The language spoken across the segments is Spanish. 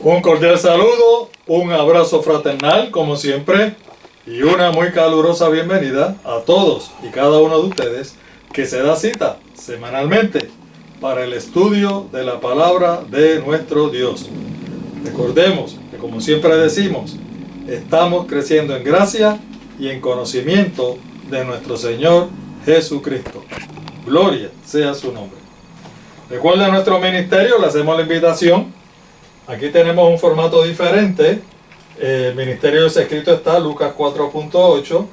Un cordial saludo, un abrazo fraternal como siempre y una muy calurosa bienvenida a todos y cada uno de ustedes que se da cita semanalmente para el estudio de la palabra de nuestro Dios. Recordemos que, como siempre decimos, estamos creciendo en gracia y en conocimiento de nuestro Señor Jesucristo. Gloria sea su nombre. Recuerden nuestro ministerio, le hacemos la invitación. Aquí tenemos un formato diferente. El ministerio escrito está Lucas 4.8,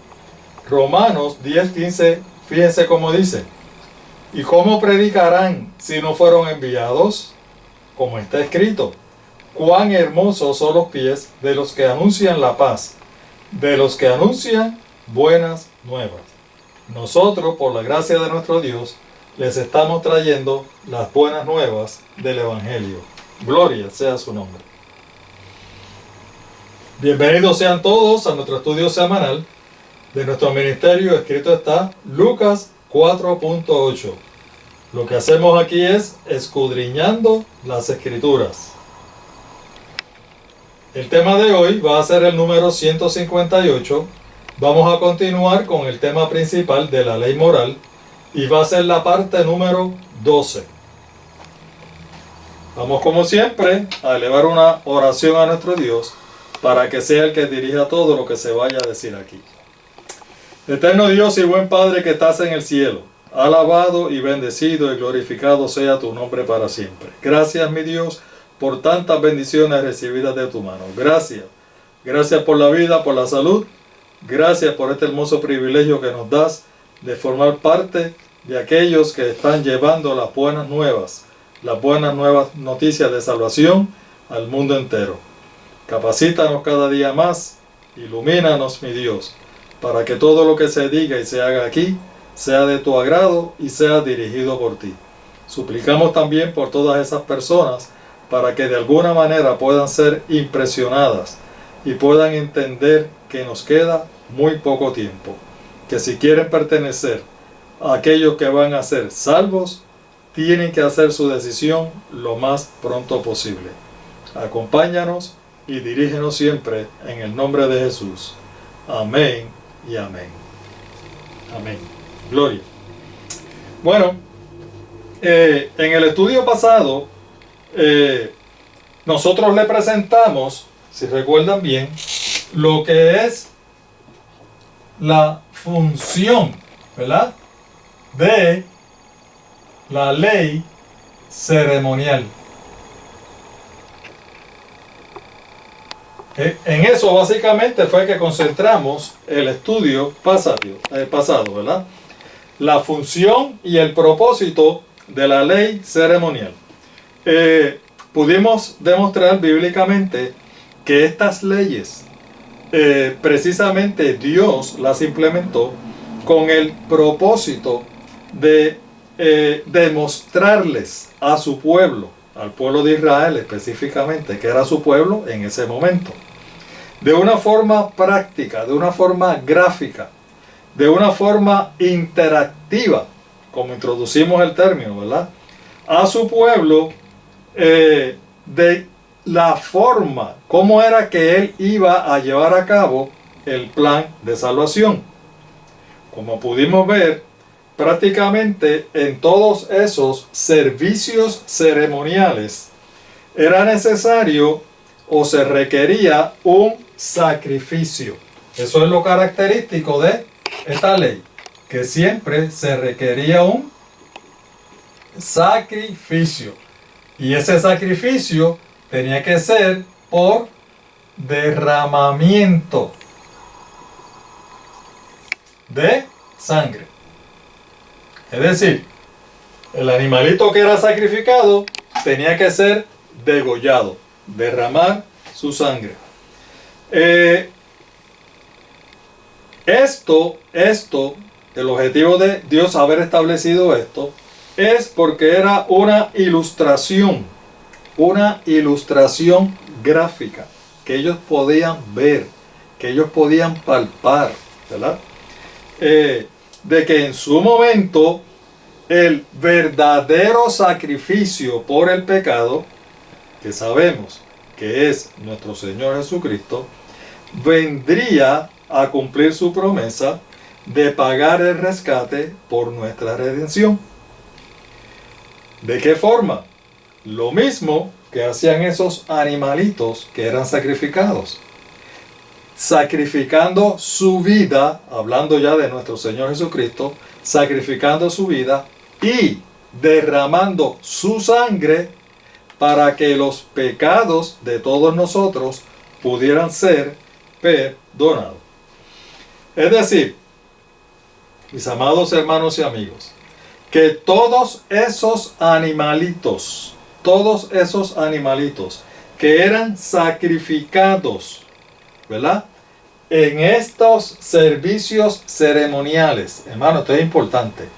Romanos 10.15. Fíjense cómo dice: ¿y cómo predicarán si no fueron enviados? Como está escrito: cuán hermosos son los pies de los que anuncian la paz, de los que anuncian buenas nuevas. Nosotros, por la gracia de nuestro Dios, les estamos trayendo las buenas nuevas del Evangelio. Gloria sea su nombre. Bienvenidos sean todos a nuestro estudio semanal de nuestro ministerio. Escrito está Lucas 4.8. Lo que hacemos aquí es escudriñando las Escrituras. El tema de hoy va a ser el número 158. Vamos a continuar con el tema principal de la ley moral y va a ser la parte número 12. Vamos, como siempre, a elevar una oración a nuestro Dios para que sea el que dirija todo lo que se vaya a decir aquí. Eterno Dios y buen Padre que estás en el cielo, alabado y bendecido y glorificado sea tu nombre para siempre. Gracias, mi Dios, por tantas bendiciones recibidas de tu mano. Gracias. Gracias por la vida, por la salud. Gracias por este hermoso privilegio que nos das de formar parte de aquellos que están llevando las buenas nuevas noticias de salvación al mundo entero. Capacítanos cada día más, ilumínanos, mi Dios, para que todo lo que se diga y se haga aquí sea de tu agrado y sea dirigido por ti. Suplicamos también por todas esas personas para que de alguna manera puedan ser impresionadas y puedan entender que nos queda muy poco tiempo, que si quieren pertenecer a aquellos que van a ser salvos, tienen que hacer su decisión lo más pronto posible. Acompáñanos y dirígenos siempre en el nombre de Jesús. Amén y amén. Amén. Gloria. Bueno, en el estudio pasado, nosotros le presentamos, si recuerdan bien, lo que es la función, ¿verdad?, de la ley ceremonial. En eso básicamente fue que concentramos el estudio pasado, ¿verdad? La función y el propósito de la ley ceremonial. Pudimos demostrar bíblicamente que estas leyes precisamente Dios las implementó con el propósito de demostrarles a su pueblo, al pueblo de Israel específicamente, que era su pueblo en ese momento, de una forma práctica, de una forma gráfica, de una forma interactiva, como introducimos el término, ¿verdad?, a su pueblo, de la forma, cómo era que él iba a llevar a cabo el plan de salvación. Como pudimos ver, prácticamente en todos esos servicios ceremoniales era necesario o se requería un sacrificio. Eso es lo característico de esta ley, que siempre se requería un sacrificio. Y ese sacrificio tenía que ser por derramamiento de sangre. Es decir, el animalito que era sacrificado tenía que ser degollado, derramar su sangre. El objetivo de Dios haber establecido esto es porque era una ilustración gráfica que ellos podían ver, que ellos podían palpar, ¿verdad? De que en su momento el verdadero sacrificio por el pecado, que sabemos que es nuestro Señor Jesucristo, vendría a cumplir su promesa de pagar el rescate por nuestra redención. ¿De qué forma? Lo mismo que hacían esos animalitos que eran sacrificados. Sacrificando su vida, hablando ya de nuestro Señor Jesucristo, sacrificando su vida y derramando su sangre para que los pecados de todos nosotros pudieran ser perdonados. Es decir, mis amados hermanos y amigos, que todos esos animalitos que eran sacrificados, ¿verdad?, en estos servicios ceremoniales, hermano, esto es importante.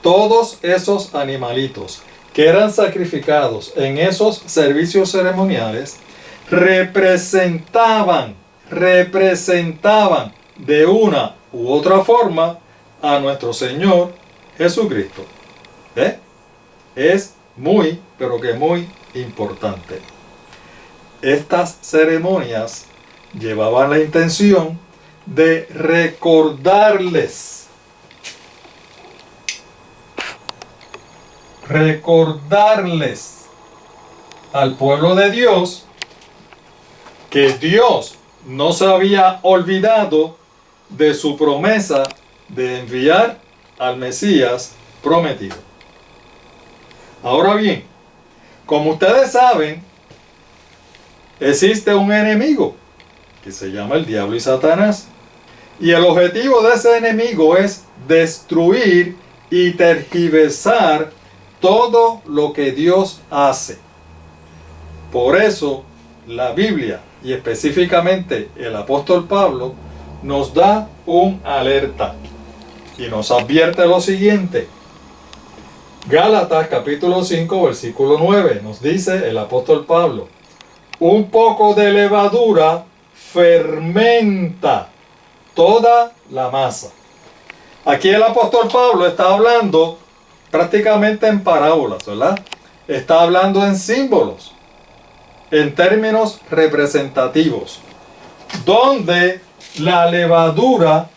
Todos esos animalitos que eran sacrificados en esos servicios ceremoniales representaban de una u otra forma a nuestro Señor Jesucristo. ¿Eh? Es muy, pero que muy importante. Estas ceremonias llevaban la intención de recordarles al pueblo de Dios que Dios no se había olvidado de su promesa de enviar al Mesías prometido. Ahora bien, como ustedes saben, existe un enemigo que se llama el diablo y Satanás. Y el objetivo de ese enemigo es destruir y tergiversar todo lo que Dios hace. Por eso la Biblia, y específicamente el apóstol Pablo, nos da un alerta y nos advierte lo siguiente. Gálatas capítulo 5 versículo 9 nos dice el apóstol Pablo: un poco de levadura fermenta toda la masa. Aquí el apóstol Pablo está hablando prácticamente en parábolas, ¿verdad? Está hablando en símbolos, en términos representativos, donde la levadura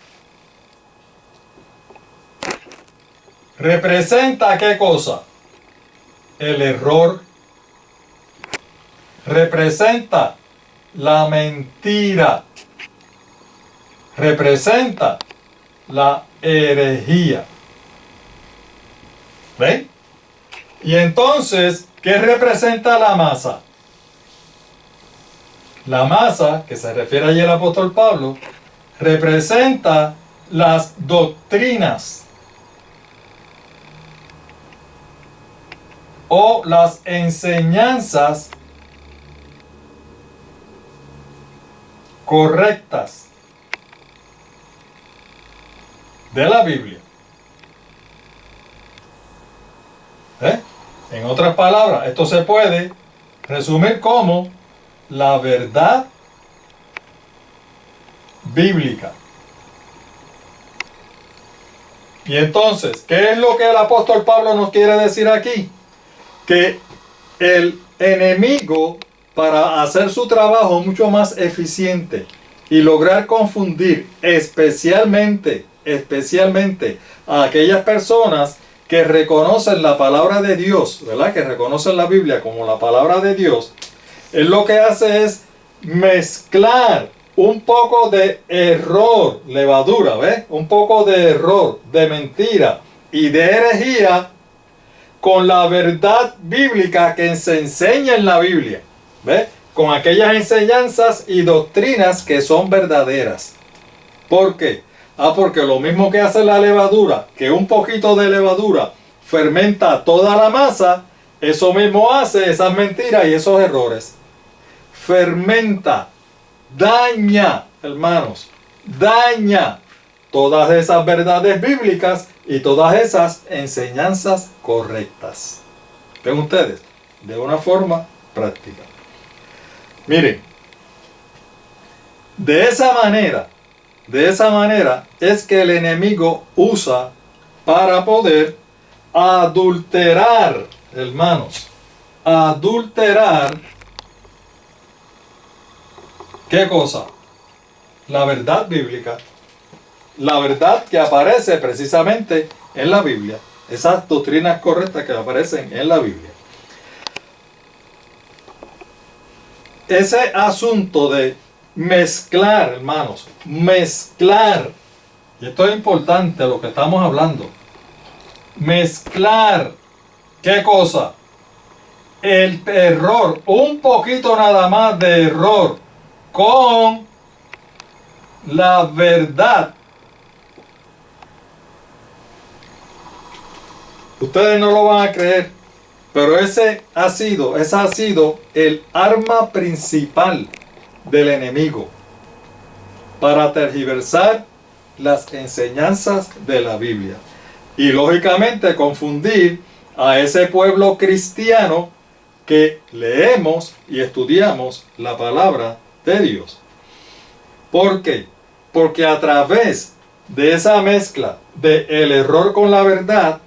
representa ¿qué cosa? El error. Representa la mentira. Representa la herejía. ¿Ven? Y entonces, ¿qué representa la masa? La masa, que se refiere allí el apóstol Pablo, representa las doctrinas o las enseñanzas correctas de la Biblia. En otras palabras, esto se puede resumir como la verdad bíblica. Y entonces, ¿qué es lo que el apóstol Pablo nos quiere decir aquí? Que el enemigo, para hacer su trabajo mucho más eficiente y lograr confundir especialmente a aquellas personas que reconocen la palabra de Dios, ¿verdad?, que reconocen la Biblia como la palabra de Dios, él lo que hace es mezclar un poco de error, levadura, ¿ves? Un poco de error, de mentira y de herejía con la verdad bíblica que se enseña en la Biblia, ¿ves? Con aquellas enseñanzas y doctrinas que son verdaderas. ¿Por qué? Porque lo mismo que hace la levadura, que un poquito de levadura fermenta toda la masa, eso mismo hace esas mentiras y esos errores. Fermenta, daña, hermanos, daña todas esas verdades bíblicas y todas esas enseñanzas correctas. ¿Ven ustedes? De una forma práctica. Miren, de esa manera es que el enemigo usa para poder adulterar, hermanos, adulterar ¿Qué cosa? La verdad bíblica. La verdad que aparece precisamente en la Biblia. Esas doctrinas correctas que aparecen en la Biblia. Ese asunto de mezclar, hermanos, mezclar, y esto es importante lo que estamos hablando, mezclar, ¿qué cosa? El error, un poquito nada más de error, con la verdad. Ustedes no lo van a creer, pero esa ha sido el arma principal del enemigo para tergiversar las enseñanzas de la Biblia y lógicamente confundir a ese pueblo cristiano que leemos y estudiamos la palabra de Dios. ¿Por qué? Porque a través de esa mezcla de el error con la verdad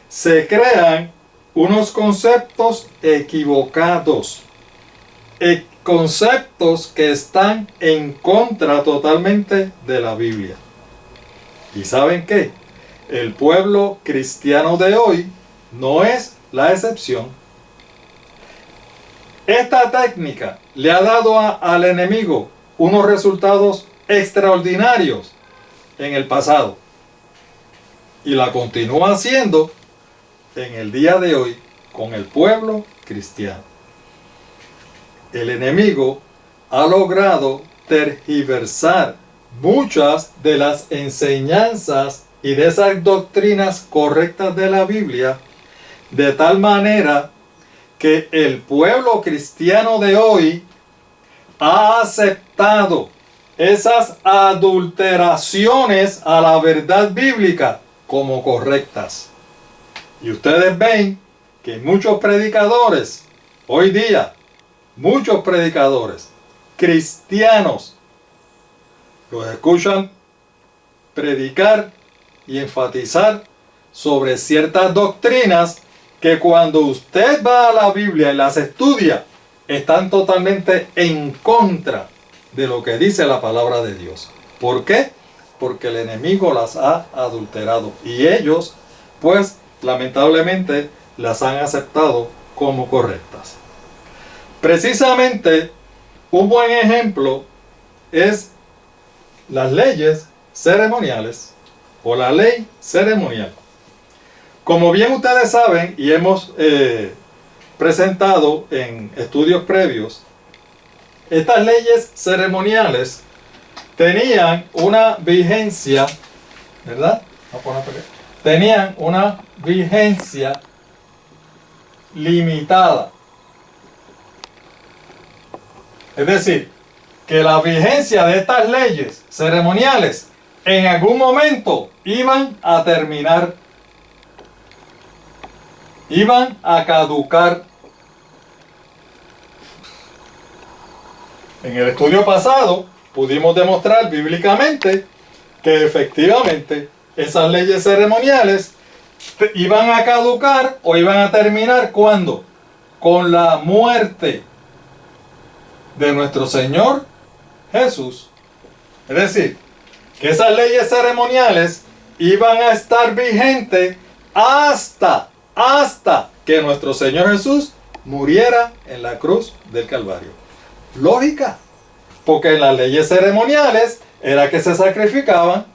se crean unos conceptos equivocados, conceptos que están en contra totalmente de la Biblia. ¿Y saben qué? El pueblo cristiano de hoy no es la excepción. Esta técnica le ha dado al enemigo unos resultados extraordinarios en el pasado y la continúa haciendo en el día de hoy con el pueblo cristiano. El enemigo ha logrado tergiversar muchas de las enseñanzas y de esas doctrinas correctas de la Biblia, de tal manera que el pueblo cristiano de hoy ha aceptado esas adulteraciones a la verdad bíblica como correctas. Y ustedes ven que muchos predicadores, hoy día, muchos predicadores cristianos, los escuchan predicar y enfatizar sobre ciertas doctrinas que cuando usted va a la Biblia y las estudia, están totalmente en contra de lo que dice la palabra de Dios. ¿Por qué? Porque el enemigo las ha adulterado y ellos, pues, lamentablemente, las han aceptado como correctas. Precisamente, un buen ejemplo es las leyes ceremoniales o la ley ceremonial. Como bien ustedes saben y hemos presentado en estudios previos, estas leyes ceremoniales tenían una vigencia, ¿verdad? Tenían una vigencia limitada. Es decir, que la vigencia de estas leyes ceremoniales en algún momento iban a terminar, iban a caducar. En el estudio pasado pudimos demostrar bíblicamente que efectivamente esas leyes ceremoniales iban a caducar o iban a terminar ¿cuándo? Con la muerte de nuestro Señor Jesús. Es decir, que esas leyes ceremoniales iban a estar vigentes hasta que nuestro Señor Jesús muriera en la cruz del Calvario. Lógica, porque en las leyes ceremoniales era que se sacrificaban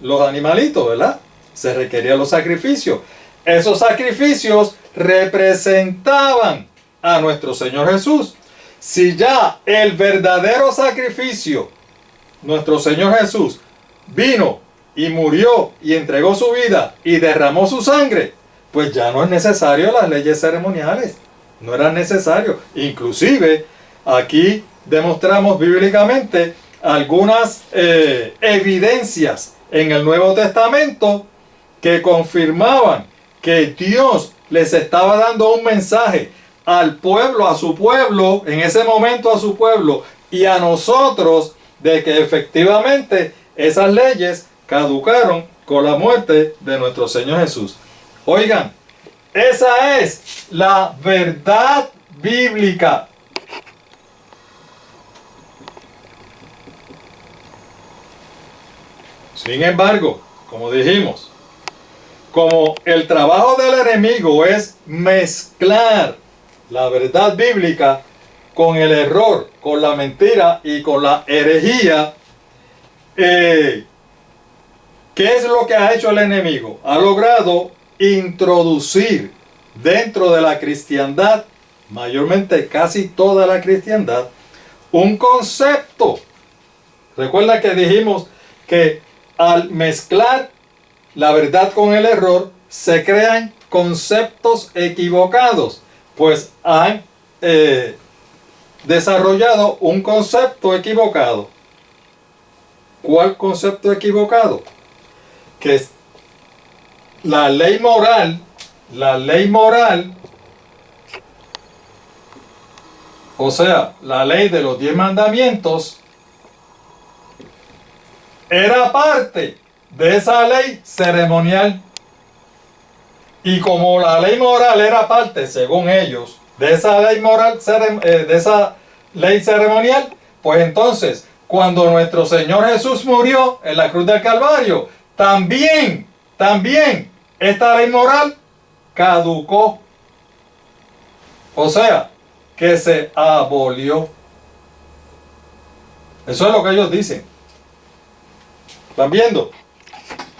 los animalitos, ¿verdad? Se requerían los sacrificios. Esos sacrificios representaban a nuestro Señor Jesús. Si ya el verdadero sacrificio, nuestro Señor Jesús, vino y murió y entregó su vida y derramó su sangre, pues ya no es necesario las leyes ceremoniales. No eran necesarios. Inclusive, aquí demostramos bíblicamente algunas evidencias en el Nuevo Testamento que confirmaban que Dios les estaba dando un mensaje al pueblo, a su pueblo, en ese momento a su pueblo y a nosotros, de que efectivamente esas leyes caducaron con la muerte de nuestro Señor Jesús. Oigan, esa es la verdad bíblica. Sin embargo, como dijimos, como el trabajo del enemigo es mezclar la verdad bíblica con el error, con la mentira y con la herejía, ¿qué es lo que ha hecho el enemigo? Ha logrado introducir dentro de la cristiandad, mayormente casi toda la cristiandad, un concepto. Recuerda que dijimos que al mezclar la verdad con el error, se crean conceptos equivocados, pues han desarrollado un concepto equivocado. ¿Cuál concepto equivocado? Que es la ley moral, o sea, la ley de los 10 mandamientos, era parte de esa ley ceremonial. Y como la ley moral era parte, según ellos, de esa ley moral, de esa ley ceremonial, pues entonces, cuando nuestro Señor Jesús murió en la cruz del Calvario, también esta ley moral caducó. O sea, que se abolió. Eso es lo que ellos dicen. ¿Van viendo?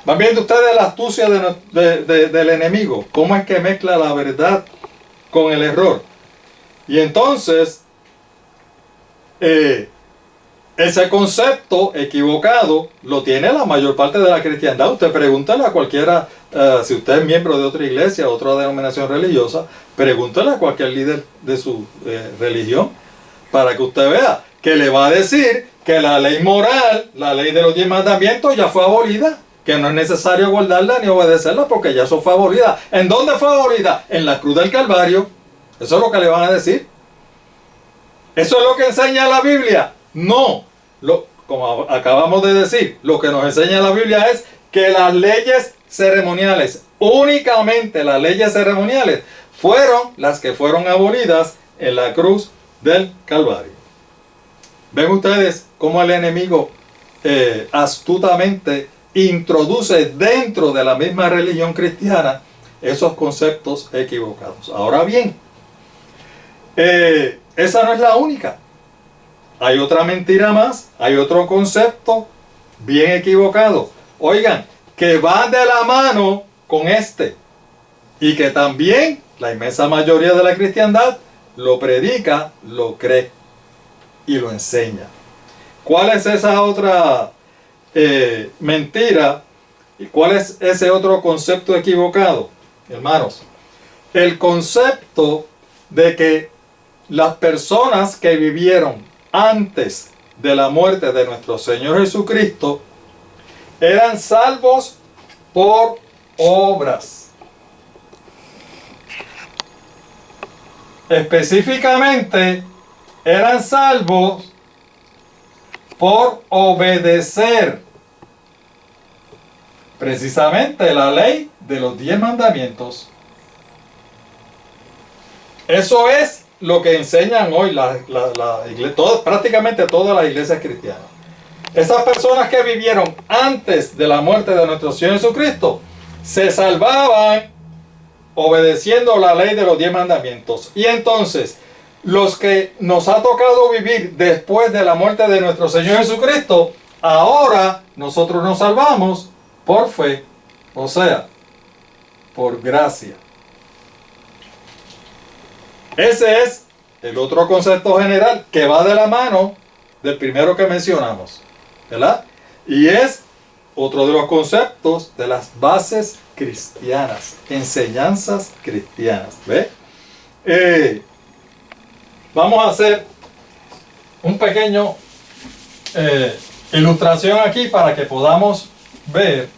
¿Van viendo ustedes la astucia del enemigo? ¿Cómo es que mezcla la verdad con el error? Y entonces, ese concepto equivocado lo tiene la mayor parte de la cristiandad. Usted pregúntale a cualquiera, si usted es miembro de otra iglesia, otra denominación religiosa, pregúntale a cualquier líder de su religión, para que usted vea que le va a decir que la ley moral, la ley de los 10 mandamientos ya fue abolida, que no es necesario guardarla ni obedecerla porque ya eso fue abolida. ¿En dónde fue abolida? En la cruz del Calvario. Eso es lo que le van a decir. ¿Eso es lo que enseña la Biblia? No. Como acabamos de decir, lo que nos enseña la Biblia es que las leyes ceremoniales, únicamente las leyes ceremoniales, fueron las que fueron abolidas en la cruz del Calvario. ¿Ven ustedes cómo el enemigo astutamente introduce dentro de la misma religión cristiana esos conceptos equivocados? Ahora bien, esa no es la única. Hay otra mentira más, hay otro concepto bien equivocado. Oigan, que va de la mano con este y que también la inmensa mayoría de la cristiandad lo predica, lo cree y lo enseña. ¿Cuál es esa otra mentira? ¿Y cuál es ese otro concepto equivocado? Hermanos, el concepto de que las personas que vivieron antes de la muerte de nuestro Señor Jesucristo eran salvos por obras. Específicamente, eran salvos por obedecer precisamente la ley de los 10 mandamientos. Eso es lo que enseñan hoy prácticamente todas las iglesias cristianas. Esas personas que vivieron antes de la muerte de nuestro Señor Jesucristo se salvaban obedeciendo la ley de los 10 mandamientos. Y entonces, los que nos ha tocado vivir después de la muerte de nuestro Señor Jesucristo, ahora nosotros nos salvamos por fe, o sea, por gracia. Ese es el otro concepto general que va de la mano del primero que mencionamos, ¿verdad? Y es otro de los conceptos de las bases cristianas, enseñanzas cristianas. ¿Ve? Vamos a hacer un pequeño ilustración aquí para que podamos ver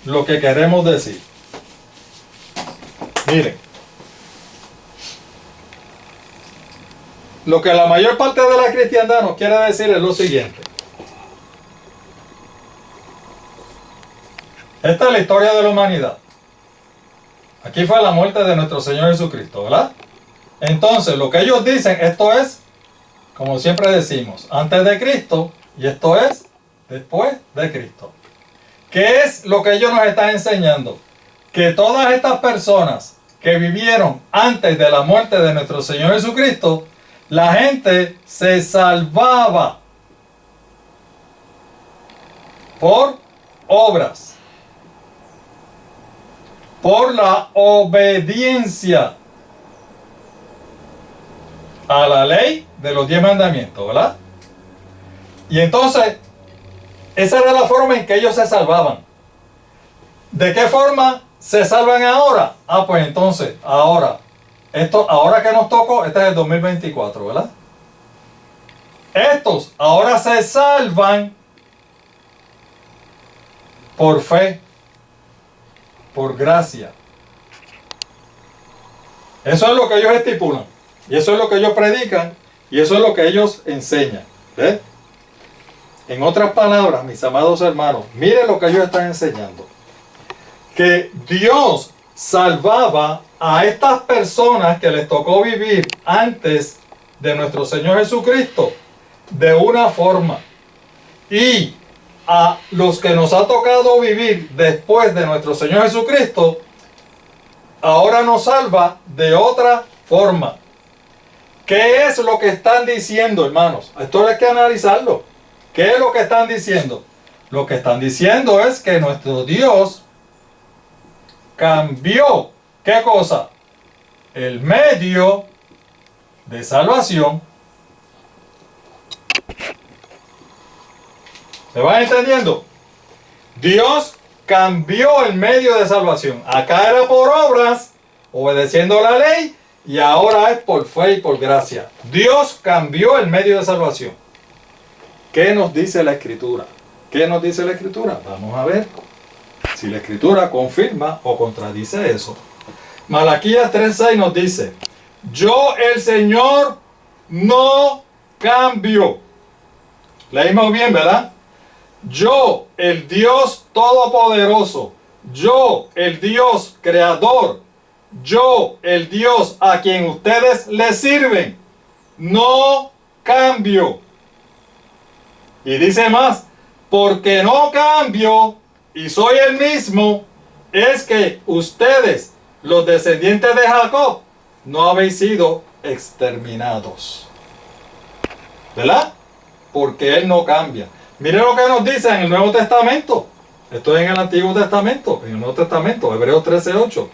lo que queremos decir. Miren, lo que la mayor parte de la cristiandad nos quiere decir es lo siguiente. Esta es la historia de la humanidad. Aquí fue la muerte de nuestro Señor Jesucristo, ¿verdad? Entonces, lo que ellos dicen, esto es, como siempre decimos, antes de Cristo, y esto es después de Cristo. ¿Qué es lo que ellos nos están enseñando? Que todas estas personas que vivieron antes de la muerte de nuestro Señor Jesucristo, la gente se salvaba por obras, por la obediencia a la ley de los 10 mandamientos, ¿verdad? Y entonces, esa era la forma en que ellos se salvaban. ¿De qué forma se salvan ahora? Ah, pues entonces, ahora que nos tocó, este es el 2024, ¿verdad? Estos ahora se salvan por fe, por gracia. Eso es lo que ellos estipulan, y eso es lo que ellos predican, y eso es lo que ellos enseñan. ¿Ves? En otras palabras, mis amados hermanos, miren lo que ellos están enseñando. Que Dios salvaba a estas personas que les tocó vivir antes de nuestro Señor Jesucristo de una forma. Y a los que nos ha tocado vivir después de nuestro Señor Jesucristo, ahora nos salva de otra forma. ¿Qué es lo que están diciendo, hermanos? Esto hay que analizarlo. ¿Qué es lo que están diciendo? Lo que están diciendo es que nuestro Dios cambió, ¿qué cosa? El medio de salvación. ¿Me van entendiendo? Dios cambió el medio de salvación. Acá era por obras, obedeciendo la ley, y ahora es por fe y por gracia. Dios cambió el medio de salvación. ¿Qué nos dice la Escritura? ¿Qué nos dice la Escritura? Vamos a ver si la Escritura confirma o contradice eso. Malaquías 3:6 nos dice: yo el Señor no cambio. Leímos bien, ¿verdad? Yo, el Dios Todopoderoso, yo, el Dios Creador, yo, el Dios a quien ustedes le sirven, no cambio. Y dice más: porque no cambio y soy el mismo, es que ustedes, los descendientes de Jacob, no habéis sido exterminados. ¿Verdad? Porque Él no cambia. Mire lo que nos dice en el Nuevo Testamento. Esto es en el Antiguo Testamento, en el Nuevo Testamento, Hebreos 13:8.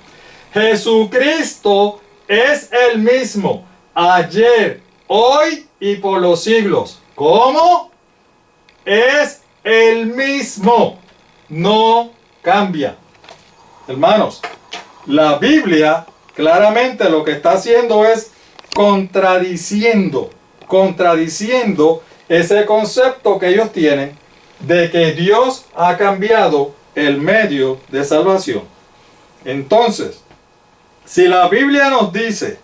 Jesucristo es el mismo, ayer, hoy y por los siglos. ¿Cómo? Es el mismo, no cambia. Hermanos, la Biblia claramente lo que está haciendo es contradiciendo ese concepto que ellos tienen de que Dios ha cambiado el medio de salvación. Entonces, si la Biblia nos dice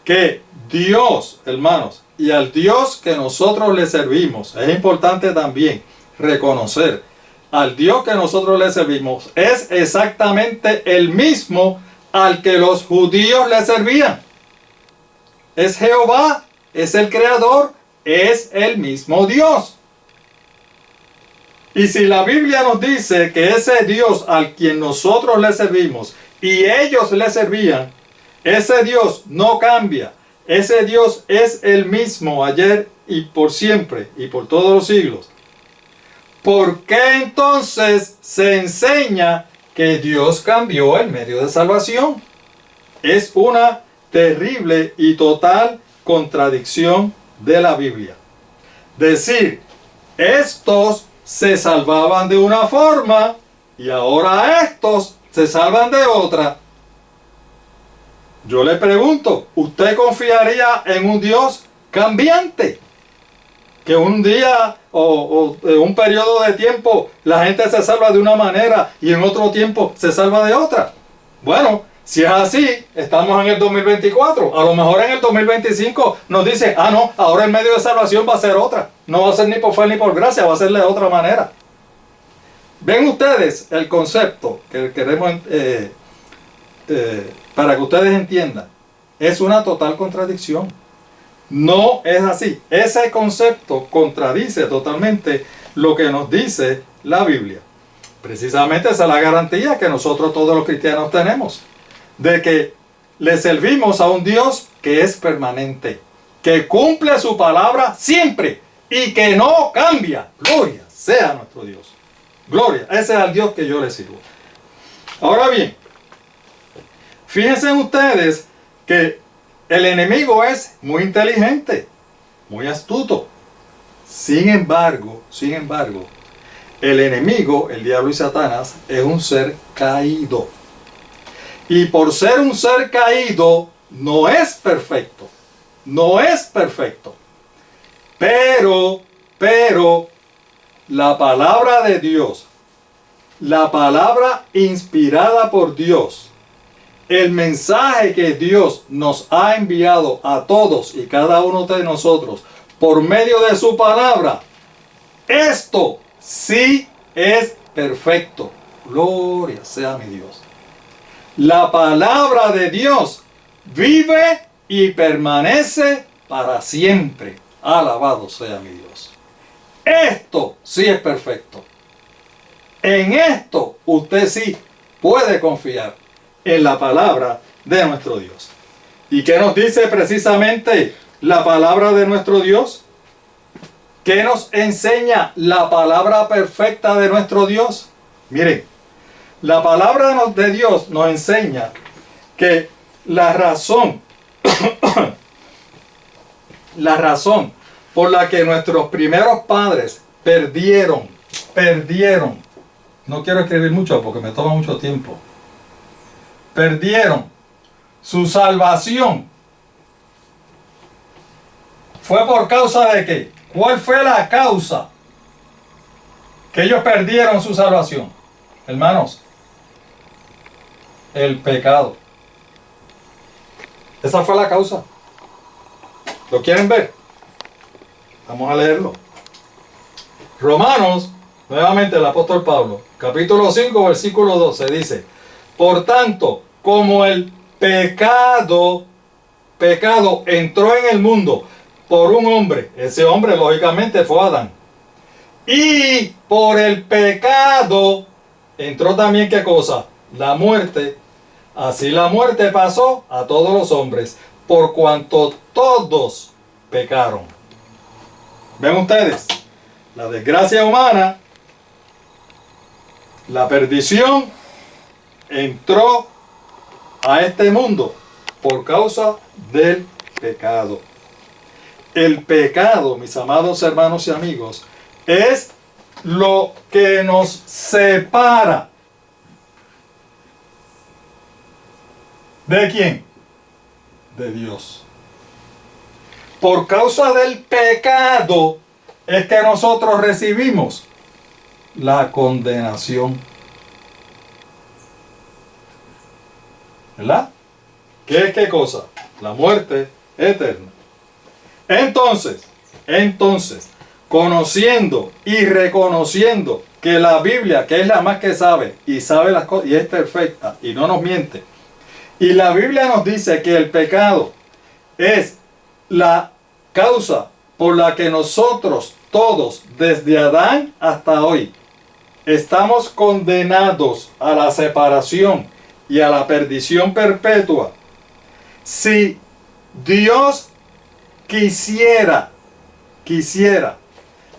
que Dios, hermanos, y al Dios que nosotros le servimos, es importante también reconocer, al Dios que nosotros le servimos es exactamente el mismo al que los judíos le servían. Es Jehová, es el Creador, es el mismo Dios. Y si la Biblia nos dice que ese Dios al quien nosotros le servimos y ellos le servían, ese Dios no cambia, ese Dios es el mismo ayer y por siempre y por todos los siglos, ¿por qué entonces se enseña que Dios cambió el medio de salvación? Es una terrible y total contradicción de la Biblia. Decir, estos se salvaban de una forma y ahora estos se salvan de otra. Yo le pregunto, ¿usted confiaría en un Dios cambiante? Que un día o un periodo de tiempo la gente se salva de una manera y en otro tiempo se salva de otra. Bueno, si es así, estamos en el 2024. A lo mejor en el 2025 nos dice, ah no, ahora el medio de salvación va a ser otra. No va a ser ni por fe ni por gracia, va a ser de otra manera. ¿Ven ustedes el concepto que queremos para que ustedes entiendan? Es una total contradicción. No es así. Ese concepto contradice totalmente lo que nos dice la Biblia. Precisamente esa es la garantía que nosotros todos los cristianos tenemos, de que le servimos a un Dios que es permanente, que cumple su palabra siempre y que no cambia. Gloria sea nuestro Dios. Gloria, ese es el Dios que yo le sirvo. Ahora bien, fíjense ustedes que el enemigo es muy inteligente, muy astuto. Sin embargo, el enemigo, el diablo y Satanás, es un ser caído. Y por ser un ser caído, no es perfecto. No es perfecto. Pero, la palabra de Dios, la palabra inspirada por Dios, el mensaje que Dios nos ha enviado a todos y cada uno de nosotros por medio de su palabra, esto sí es perfecto. Gloria sea mi Dios. La palabra de Dios vive y permanece para siempre. Alabado sea mi Dios. Esto sí es perfecto. En esto usted sí puede confiar en la palabra de nuestro Dios. ¿Y qué nos dice precisamente la palabra de nuestro Dios? ¿Qué nos enseña la palabra perfecta de nuestro Dios? Miren, la palabra de Dios nos enseña que la razón por la que nuestros primeros padres perdieron, no quiero escribir mucho porque me toma mucho tiempo, perdieron su salvación, fue por causa de qué. ¿Cuál fue la causa que ellos perdieron su salvación? Hermanos, el pecado. Esa fue la causa. ¿Lo quieren ver? Vamos a leerlo. Romanos, nuevamente el apóstol Pablo, capítulo 5, versículo 12, dice: por tanto, como el pecado entró en el mundo por un hombre, ese hombre lógicamente fue Adán, y por el pecado entró también, ¿qué cosa? La muerte. Así la muerte pasó a todos los hombres, por cuanto todos pecaron. ¿Ven ustedes? La desgracia humana, la perdición, entró a este mundo por causa del pecado. El pecado, mis amados hermanos y amigos, es lo que nos separa. ¿De quién? De Dios. Por causa del pecado es que nosotros recibimos la condenación. ¿Verdad? ¿Qué es qué cosa? La muerte eterna. Entonces, conociendo y reconociendo que la Biblia, que es la más que sabe y sabe las cosas y es perfecta y no nos miente, y la Biblia nos dice que el pecado es la causa por la que nosotros todos, desde Adán hasta hoy, estamos condenados a la separación y a la perdición perpetua. Si Dios quisiera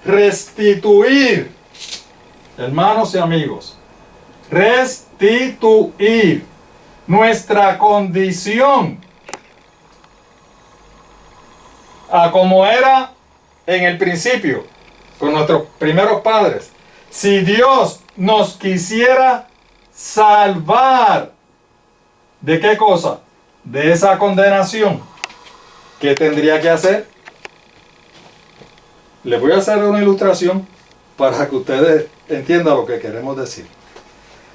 restituir, hermanos y amigos, restituir nuestra condición a como era en el principio con nuestros primeros padres, si Dios nos quisiera salvar, ¿de qué cosa? De esa condenación, ¿qué tendría que hacer? Les voy a hacer una ilustración para que ustedes entiendan lo que queremos decir.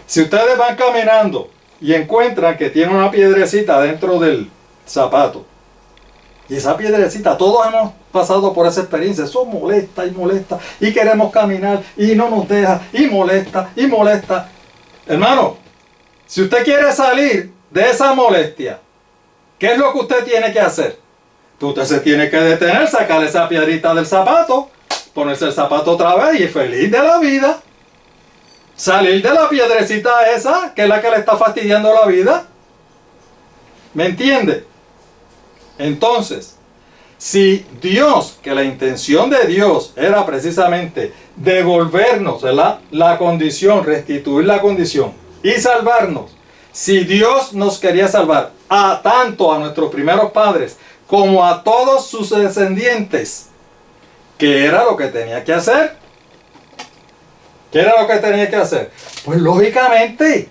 Si ustedes van caminando y encuentran que tiene una piedrecita dentro del zapato, y esa piedrecita, todos hemos pasado por esa experiencia, eso molesta y molesta, y queremos caminar y no nos deja, y molesta y molesta. Hermano, si usted quiere salir de esa molestia, ¿qué es lo que usted tiene que hacer? Usted se tiene que detener, sacar esa piedrita del zapato, ponerse el zapato otra vez y feliz de la vida. salir de la piedrecita esa, que es la que le está fastidiando la vida. ¿Me entiende? Entonces, si Dios, que la intención de Dios era precisamente devolvernos, ¿verdad?, la condición, restituir la condición y salvarnos. Si Dios nos quería salvar tanto a nuestros primeros padres como a todos sus descendientes, ¿qué era lo que tenía que hacer? ¿Qué era lo que tenía que hacer? Pues lógicamente,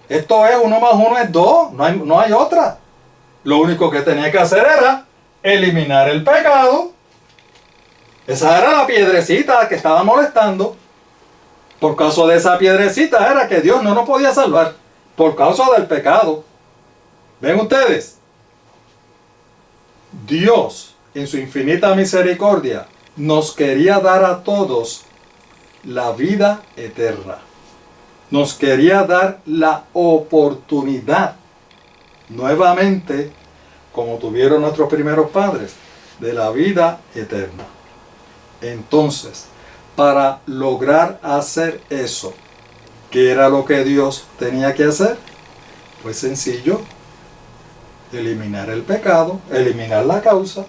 esto es 1 más 1 es 2, no hay otra. Lo único que tenía que hacer era eliminar el pecado. Esa era la piedrecita que estaba molestando. Por causa de esa piedrecita era que Dios no nos podía salvar. Por causa del pecado. ¿Ven ustedes? Dios, en su infinita misericordia, nos quería dar a todos la vida eterna. Nos quería dar la oportunidad, nuevamente, como tuvieron nuestros primeros padres, de la vida eterna. Entonces, para lograr hacer eso, ¿qué era lo que Dios tenía que hacer? Pues sencillo, eliminar el pecado, eliminar la causa.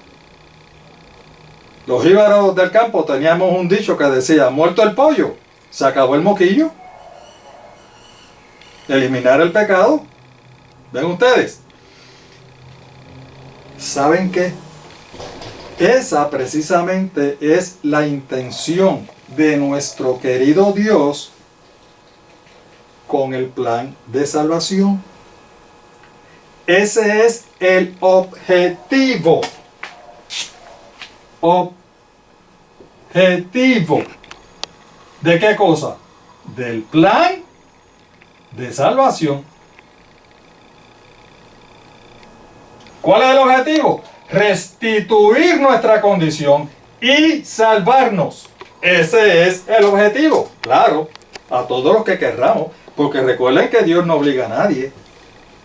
Los jíbaros del campo teníamos un dicho que decía, muerto el pollo, se acabó el moquillo. Eliminar el pecado. ¿Ven ustedes? ¿Saben qué? Esa precisamente es la intención de nuestro querido Dios con el plan de salvación. Ese es el objetivo. Objetivo. ¿De qué cosa? Del plan de salvación. ¿Cuál es el objetivo? Restituir nuestra condición y salvarnos. Ese es el objetivo. Claro, a todos los que querramos. Porque recuerden que Dios no obliga a nadie.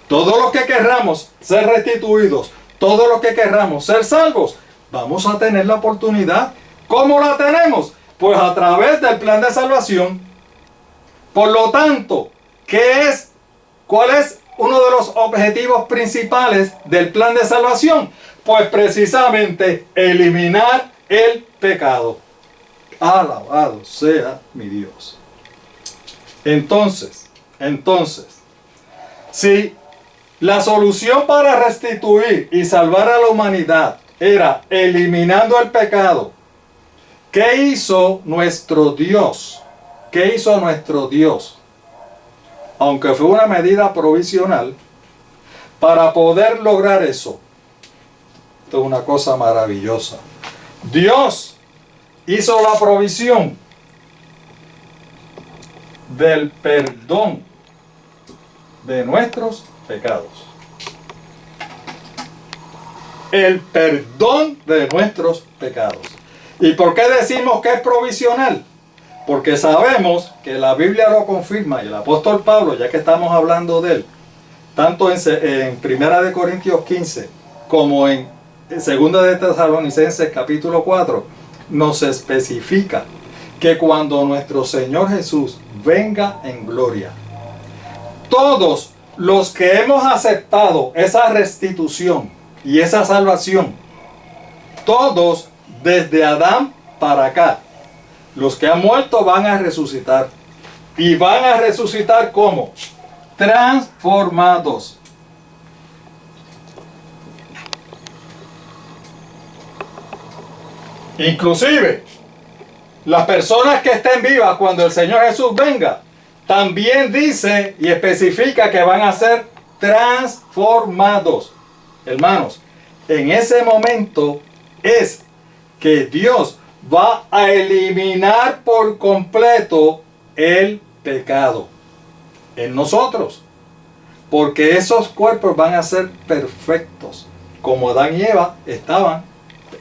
Todos los que querramos ser restituidos, todos los que querramos ser salvos, vamos a tener la oportunidad. ¿Cómo la tenemos? Pues a través del plan de salvación. Por lo tanto, ¿cuál es uno de los objetivos principales del plan de salvación? Pues precisamente eliminar el pecado. Alabado sea mi Dios. Entonces, si la solución para restituir y salvar a la humanidad era eliminando el pecado, ¿qué hizo nuestro Dios? ¿Qué hizo nuestro Dios? Aunque fue una medida provisional, para poder lograr eso. Esto es una cosa maravillosa. Dios hizo la provisión del perdón de nuestros pecados. El perdón de nuestros pecados. ¿Y por qué decimos que es provisional? Porque sabemos que la Biblia lo confirma, y el apóstol Pablo, ya que estamos hablando de él, tanto en 1 Corintios 15 como en 2 Tesalonicenses capítulo 4, nos especifica que cuando nuestro Señor Jesús venga en gloria, todos los que hemos aceptado esa restitución y esa salvación, todos desde Adán para acá, los que han muerto van a resucitar. ¿Y van a resucitar cómo? Transformados. Inclusive, las personas que estén vivas cuando el Señor Jesús venga, también dice y especifica que van a ser transformados. Hermanos, en ese momento es que Dios va a eliminar por completo el pecado en nosotros. Porque esos cuerpos van a ser perfectos. Como Adán y Eva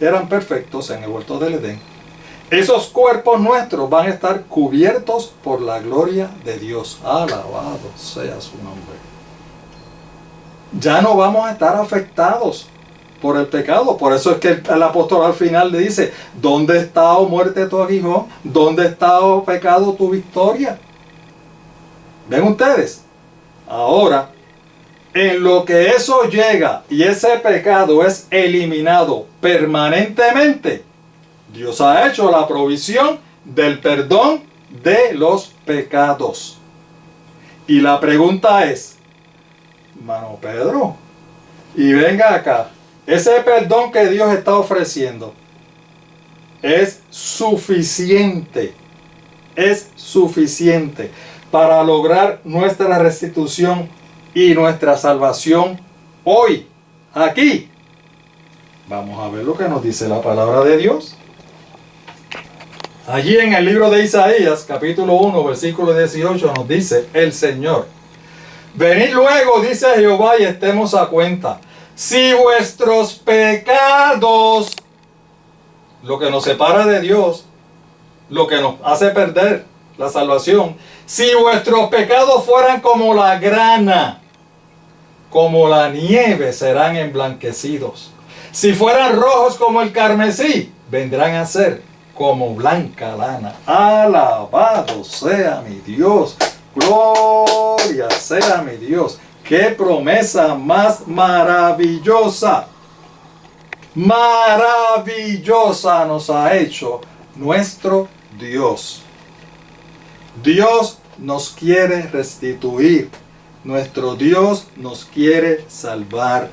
eran perfectos en el huerto del Edén. Esos cuerpos nuestros van a estar cubiertos por la gloria de Dios. Alabado sea su nombre. Ya no vamos a estar afectados por el pecado. Por eso es que el apóstol al final le dice: ¿dónde está, oh muerte, tu aguijón? ¿Dónde está, oh pecado, tu victoria? ¿Ven ustedes? Ahora, en lo que eso llega y ese pecado es eliminado permanentemente, Dios ha hecho la provisión del perdón de los pecados. Y la pregunta es, hermano Pedro, y venga acá, ese perdón que Dios está ofreciendo es suficiente para lograr nuestra restitución y nuestra salvación hoy, aquí. Vamos a ver lo que nos dice la palabra de Dios. Allí en el libro de Isaías, capítulo 1, versículo 18, nos dice el Señor: venid luego, dice Jehová, y estemos a cuenta. Si vuestros pecados, lo que nos separa de Dios, lo que nos hace perder la salvación, si vuestros pecados fueran como la grana, como la nieve serán emblanquecidos. Si fueran rojos como el carmesí, vendrán a ser como blanca lana. Alabado sea mi Dios. Gloria sea mi Dios. Qué promesa más maravillosa. Maravillosa nos ha hecho nuestro Dios. Dios nos quiere restituir. Nuestro Dios nos quiere salvar.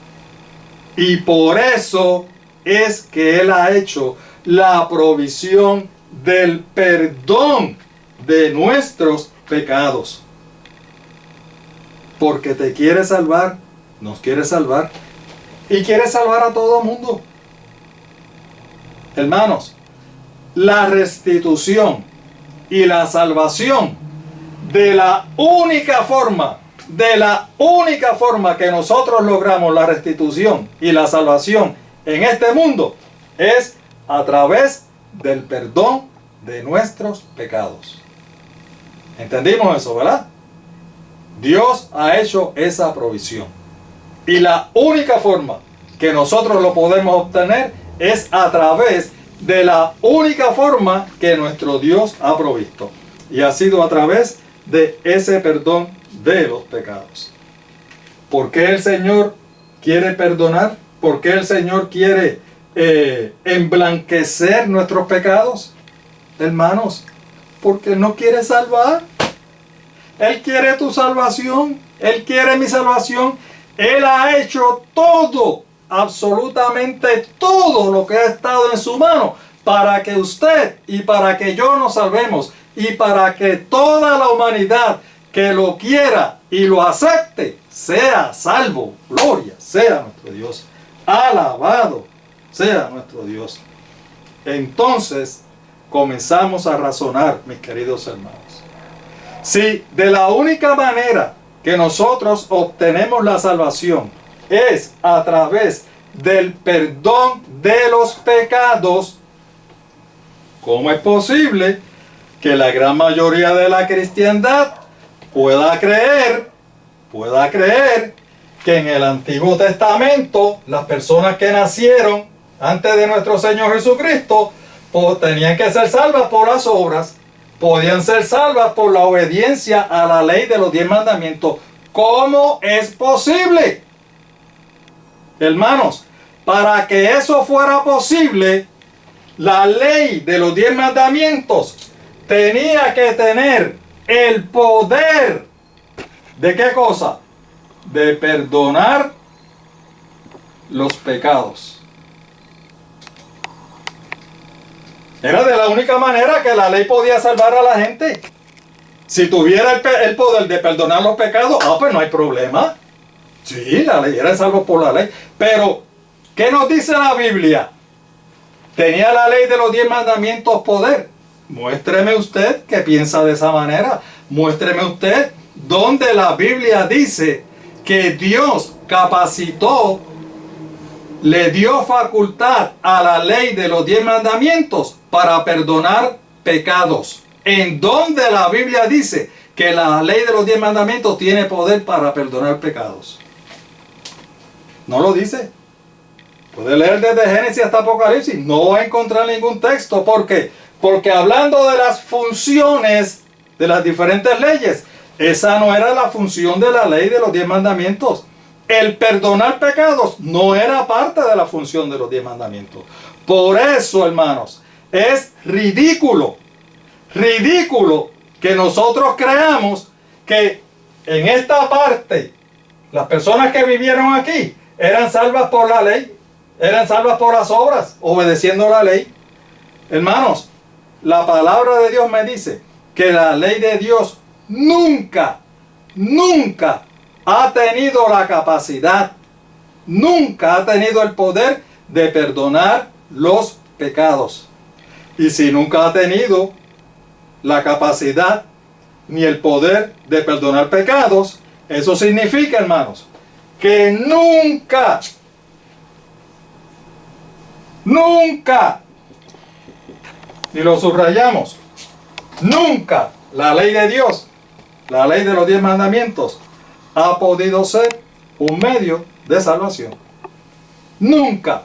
Y por eso es que Él ha hecho la provisión del perdón de nuestros pecados. Porque te quiere salvar, nos quiere salvar y quiere salvar a todo mundo. Hermanos, la restitución y la salvación de la única forma que nosotros logramos la restitución y la salvación en este mundo es a través del perdón de nuestros pecados. ¿Entendimos eso, verdad? Dios ha hecho esa provisión. Y la única forma que nosotros lo podemos obtener es a través de la única forma que nuestro Dios ha provisto. Y ha sido a través de ese perdón de los pecados. ¿Por qué el Señor quiere perdonar? ¿Por qué el Señor quiere emblanquecer nuestros pecados? Hermanos, porque no quiere salvar. Él quiere tu salvación. Él quiere mi salvación. Él ha hecho todo, absolutamente todo lo que ha estado en su mano para que usted y para que yo nos salvemos y para que toda la humanidad que lo quiera y lo acepte sea salvo. Gloria sea nuestro Dios. Alabado sea nuestro Dios. Entonces comenzamos a razonar, mis queridos hermanos. Si de la única manera que nosotros obtenemos la salvación es a través del perdón de los pecados, ¿cómo es posible que la gran mayoría de la cristiandad pueda creer que en el Antiguo Testamento las personas que nacieron antes de nuestro Señor Jesucristo tenían que ser salvas por las obras, podían ser salvas por la obediencia a la ley de los 10 mandamientos? ¿Cómo es posible? Hermanos, para que eso fuera posible, la ley de los 10 mandamientos tenía que tener el poder ¿de qué cosa? De perdonar los pecados. Era de la única manera que la ley podía salvar a la gente. Si tuviera el poder de perdonar los pecados, pues no hay problema. Sí, la ley era salvo por la ley. Pero, ¿qué nos dice la Biblia? ¿Tenía la ley de los 10 mandamientos poder? Muéstreme usted que piensa de esa manera. Muéstreme usted donde la Biblia dice que Dios capacitó, le dio facultad a la ley de los 10 mandamientos para perdonar pecados. ¿En donde la Biblia dice que la ley de los 10 mandamientos tiene poder para perdonar pecados? ¿No lo dice? Puede leer desde Génesis hasta Apocalipsis. No va a encontrar ningún texto. ¿Por qué? Porque hablando de las funciones de las diferentes leyes, esa no era la función de la ley de los 10 mandamientos. El perdonar pecados no era parte de la función de los 10 mandamientos. Por eso, hermanos, es ridículo que nosotros creamos que en esta parte las personas que vivieron aquí eran salvas por la ley, eran salvas por las obras, obedeciendo la ley. Hermanos, la palabra de Dios me dice que la ley de Dios nunca ha tenido la capacidad, nunca ha tenido el poder de perdonar los pecados. Y si nunca ha tenido la capacidad ni el poder de perdonar pecados, eso significa, hermanos, que nunca, y lo subrayamos, nunca la ley de Dios, la ley de los 10 mandamientos, ha podido ser un medio de salvación. Nunca.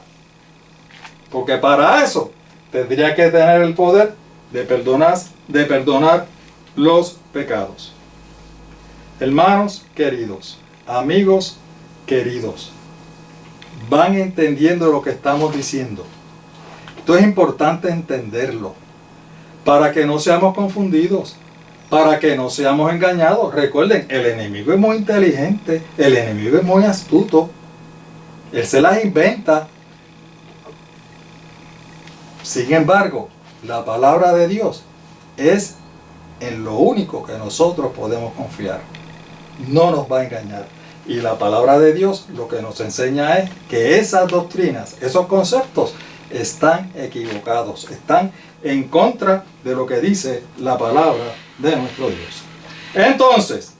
Porque para eso tendría que tener el poder de perdonar los pecados. Hermanos queridos, amigos queridos, van entendiendo lo que estamos diciendo. Esto es importante entenderlo para que no seamos confundidos, para que no seamos engañados. Recuerden, el enemigo es muy inteligente, el enemigo es muy astuto, él se las inventa. Sin embargo, la palabra de Dios es en lo único que nosotros podemos confiar. No nos va a engañar. Y la palabra de Dios lo que nos enseña es que esas doctrinas, esos conceptos están equivocados, están en contra de lo que dice la palabra de nuestro Dios. Entonces,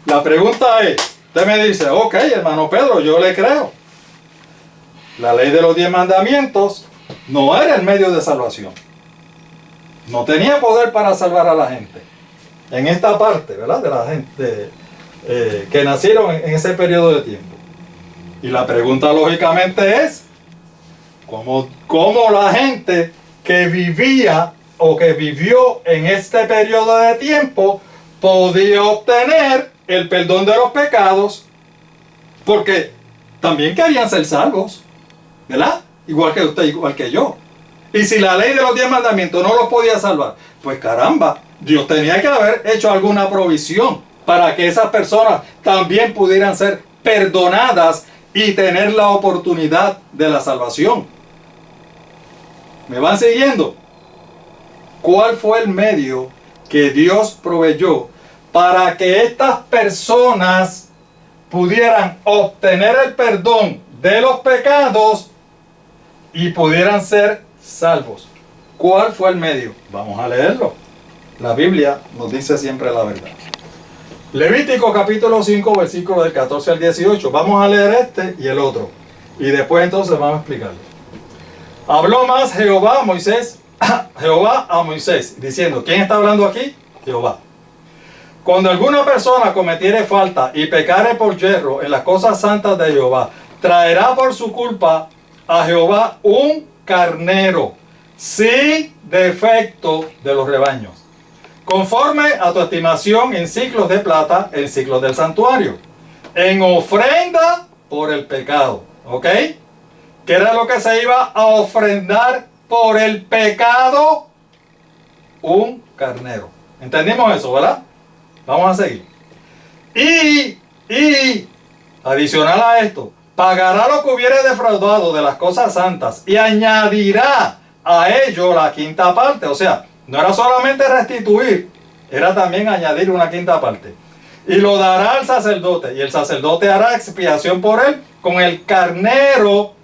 la pregunta es, usted me dice, ok, hermano Pedro, yo le creo. La ley de los 10 mandamientos no era el medio de salvación. No tenía poder para salvar a la gente. En esta parte, ¿verdad? De la gente que nacieron en ese periodo de tiempo. Y la pregunta lógicamente es, ¿cómo la gente que vivía o que vivió en este periodo de tiempo podía obtener el perdón de los pecados? Porque también querían ser salvos, ¿verdad? Igual que usted, igual que yo. Y si la ley de los 10 mandamientos no los podía salvar, pues caramba, Dios tenía que haber hecho alguna provisión para que esas personas también pudieran ser perdonadas y tener la oportunidad de la salvación. ¿Me van siguiendo? ¿Cuál fue el medio que Dios proveyó para que estas personas pudieran obtener el perdón de los pecados y pudieran ser salvos? ¿Cuál fue el medio? Vamos a leerlo. La Biblia nos dice siempre la verdad. Levítico capítulo 5, versículos del 14 al 18. Vamos a leer este y el otro. Y después entonces vamos a explicarlo. Habló más Jehová a Moisés, diciendo, ¿quién está hablando aquí? Jehová. Cuando alguna persona cometiere falta y pecare por yerro en las cosas santas de Jehová, traerá por su culpa a Jehová un carnero, sin defecto de los rebaños, conforme a tu estimación en ciclos de plata, en ciclos del santuario, en ofrenda por el pecado. ¿Ok? ¿Qué era lo que se iba a ofrendar por el pecado? Un carnero. ¿Entendimos eso, verdad? Vamos a seguir. Y adicional a esto, pagará lo que hubiere defraudado de las cosas santas y añadirá a ello la quinta parte. O sea, no era solamente restituir, era también añadir una quinta parte. Y lo dará al sacerdote, y el sacerdote hará expiación por él con el carnero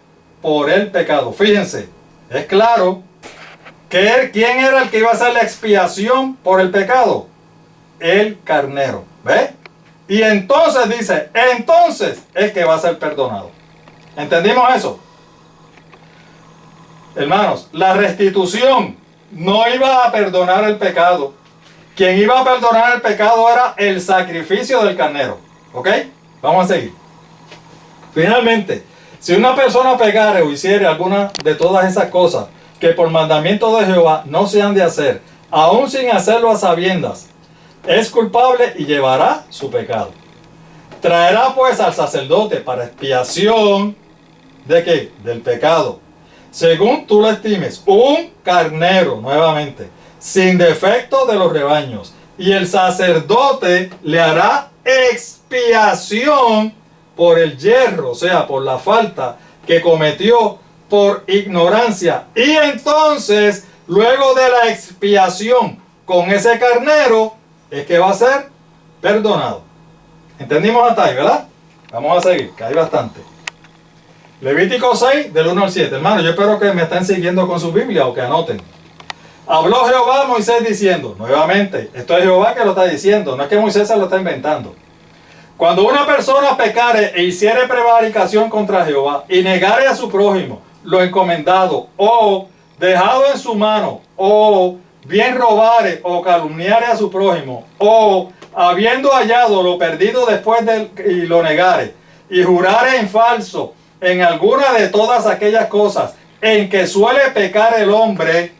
por el pecado. Fíjense, es claro que ¿quién era el que iba a hacer la expiación por el pecado? El carnero. ¿Ve? Y entonces dice, entonces es que va a ser perdonado. ¿Entendimos eso? Hermanos, la restitución no iba a perdonar el pecado. Quien iba a perdonar el pecado era el sacrificio del carnero. ¿Ok? Vamos a seguir. Finalmente, si una persona pecare o hiciere alguna de todas esas cosas que por mandamiento de Jehová no se han de hacer, aún sin hacerlo a sabiendas, es culpable y llevará su pecado. Traerá pues al sacerdote para expiación ¿de qué? Del pecado. Según tú lo estimes, un carnero, nuevamente, sin defecto de los rebaños. Y el sacerdote le hará expiación por el yerro, o sea, por la falta que cometió por ignorancia. Y entonces, luego de la expiación con ese carnero, es que va a ser perdonado. ¿Entendimos hasta ahí, verdad? Vamos a seguir, que hay bastante. Levítico 6, del 1 al 7. Hermano, yo espero que me estén siguiendo con su Biblia o que anoten. Habló Jehová a Moisés diciendo, nuevamente, esto es Jehová que lo está diciendo, no es que Moisés se lo está inventando. Cuando una persona pecare e hiciere prevaricación contra Jehová y negare a su prójimo lo encomendado o dejado en su mano o bien robare o calumniare a su prójimo o habiendo hallado lo perdido después y lo negare y jurare en falso en alguna de todas aquellas cosas en que suele pecar el hombre,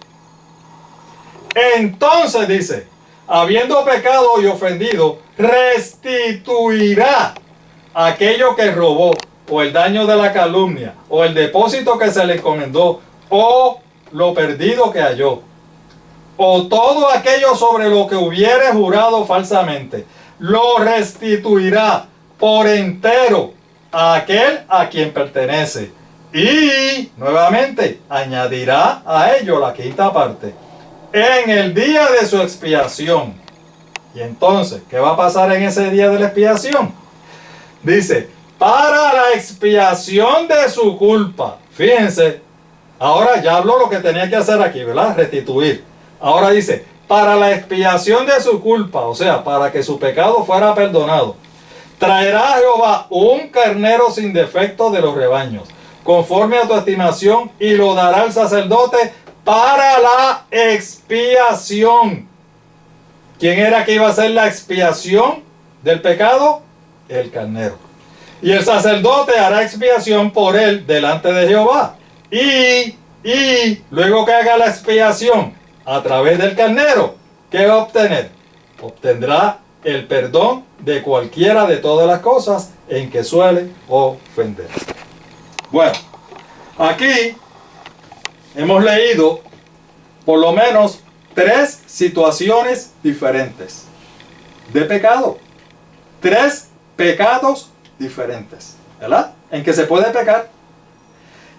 entonces dice, habiendo pecado y ofendido, restituirá aquello que robó, o el daño de la calumnia, o el depósito que se le encomendó, o lo perdido que halló, o todo aquello sobre lo que hubiere jurado falsamente, lo restituirá por entero a aquel a quien pertenece. Y nuevamente añadirá a ello la quinta parte en el día de su expiación. Y entonces, ¿qué va a pasar en ese día de la expiación? Dice, para la expiación de su culpa. Fíjense, ahora ya habló lo que tenía que hacer aquí, ¿verdad? Restituir. Ahora dice, para la expiación de su culpa, o sea, para que su pecado fuera perdonado. Traerá a Jehová un carnero sin defecto de los rebaños, conforme a tu estimación, y lo dará al sacerdote para la expiación. ¿Quién era que iba a hacer la expiación del pecado? El carnero. Y el sacerdote hará expiación por él delante de Jehová. Y luego que haga la expiación a través del carnero, ¿qué va a obtener? Obtendrá el perdón de cualquiera de todas las cosas en que suele ofender. Bueno, aquí hemos leído por lo menos 3 situaciones diferentes de pecado. 3 pecados diferentes, ¿verdad? En que se puede pecar.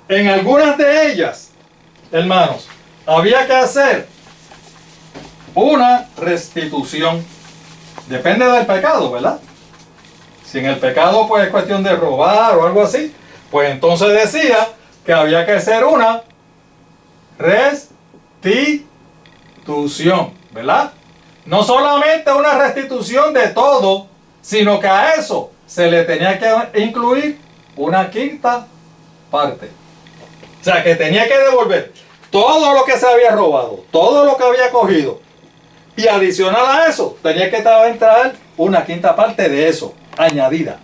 En algunas de ellas, hermanos, había que hacer una restitución. Depende del pecado, ¿verdad? Si en el pecado pues es cuestión de robar o algo así, pues entonces decía que había que hacer una restitución, ¿verdad? No solamente una restitución de todo, sino que a eso se le tenía que incluir una quinta parte. O sea, que tenía que devolver todo lo que se había robado, todo lo que había cogido. Y adicional a eso, tenía que entrar una quinta parte de eso, añadida.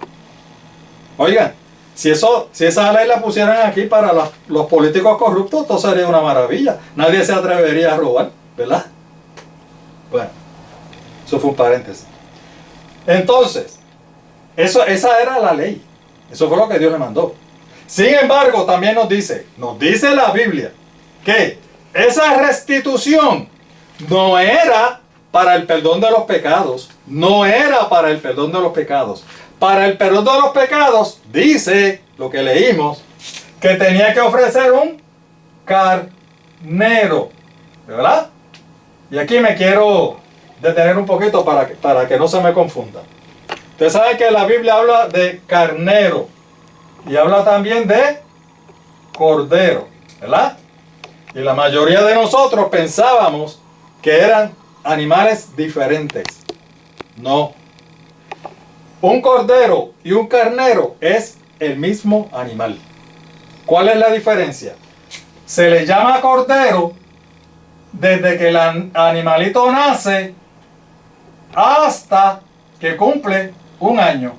Oigan, si esa ley la pusieran aquí para los políticos corruptos, todo sería una maravilla. Nadie se atrevería a robar, ¿verdad? Bueno, eso fue un paréntesis. Entonces, esa era la ley. Eso fue lo que Dios le mandó. Sin embargo, también nos dice la Biblia, que esa restitución no era para el perdón de los pecados. No era para el perdón de los pecados. Para el perdón de los pecados, dice lo que leímos, que tenía que ofrecer un carnero. ¿Verdad? Y aquí me quiero detener un poquito para que no se me confunda. Ustedes saben que la Biblia habla de carnero y habla también de cordero, ¿verdad? Y la mayoría de nosotros pensábamos que eran animales diferentes. No. Un cordero y un carnero es el mismo animal. ¿Cuál es la diferencia? Se le llama cordero desde que el animalito nace hasta que cumple un año.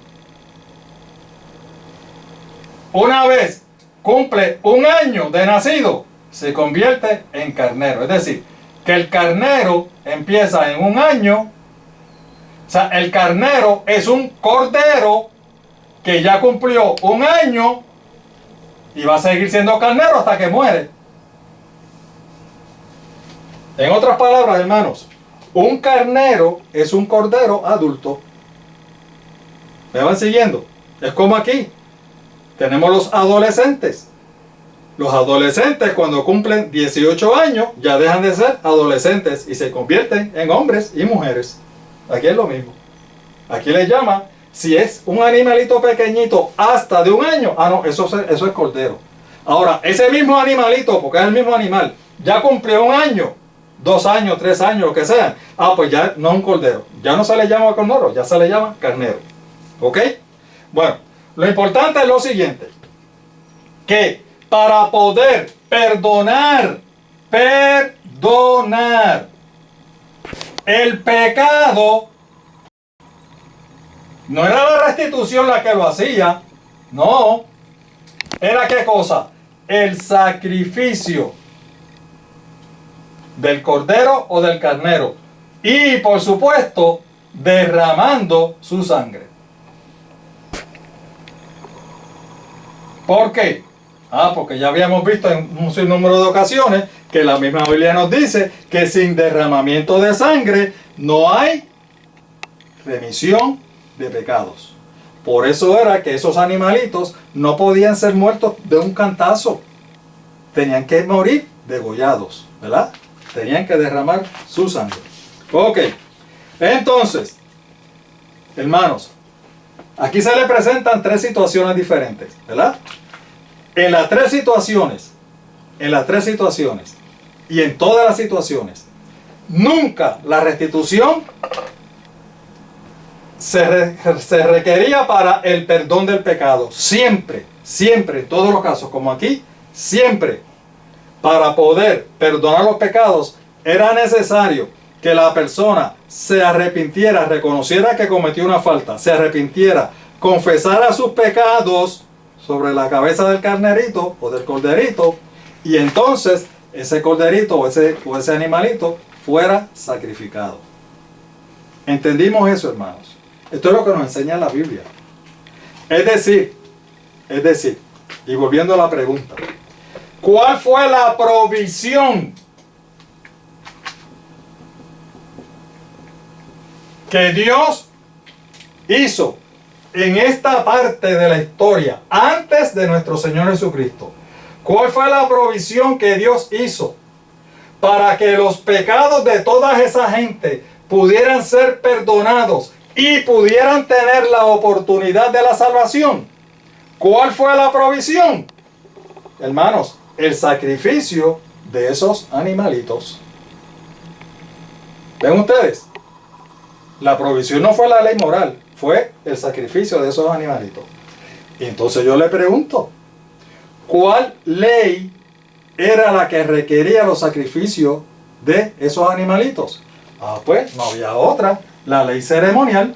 Una vez cumple un año de nacido, se convierte en carnero. Es decir, que el carnero empieza en un año O sea, el carnero es un cordero que ya cumplió 1 año y va a seguir siendo carnero hasta que muere. En otras palabras, hermanos, un carnero es un cordero adulto. ¿Me van siguiendo? Es como aquí. Tenemos los adolescentes. Los adolescentes, cuando cumplen 18 años, ya dejan de ser adolescentes y se convierten en hombres y mujeres. Aquí es lo mismo. Aquí les llama, si es un animalito pequeñito hasta de 1 año, no, eso es cordero. Ahora, ese mismo animalito, porque es el mismo animal, ya cumplió 1 año, 2 años, 3 años, lo que sea. Pues ya no es un cordero. Ya no se le llama cordero, ya se le llama carnero. ¿Ok? Bueno, lo importante es lo siguiente. Que para poder perdonar el pecado, no era la restitución la que lo hacía, no, era ¿qué cosa? El sacrificio del cordero o del carnero, y por supuesto derramando su sangre. ¿Por qué? Porque ya habíamos visto en un sinnúmero de ocasiones que la misma Biblia nos dice que sin derramamiento de sangre no hay remisión de pecados. Por eso era que esos animalitos no podían ser muertos de un cantazo. Tenían que morir degollados, ¿verdad? Tenían que derramar su sangre. Ok, entonces, hermanos, aquí se le presentan 3 situaciones diferentes, ¿verdad? En las tres situaciones y en todas las situaciones, nunca la restitución se requería para el perdón del pecado. Siempre, en todos los casos, como aquí, siempre, para poder perdonar los pecados, era necesario que la persona se arrepintiera, reconociera que cometió una falta, se arrepintiera, confesara sus pecados sobre la cabeza del carnerito o del corderito, y entonces ese corderito o ese animalito fuera sacrificado. ¿Entendimos eso, hermanos? Esto es lo que nos enseña la Biblia. Es decir, y volviendo a la pregunta, ¿cuál fue la provisión que Dios hizo en esta parte de la historia antes de nuestro Señor Jesucristo? ¿Cuál fue la provisión que Dios hizo para que los pecados de toda esa gente pudieran ser perdonados y pudieran tener la oportunidad de la salvación? ¿Cuál fue la provisión? Hermanos, el sacrificio de esos animalitos. ¿Ven ustedes? La provisión no fue la ley moral, fue el sacrificio de esos animalitos. Y entonces yo le pregunto, ¿cuál ley era la que requería los sacrificios de esos animalitos? Pues no había otra, la ley ceremonial.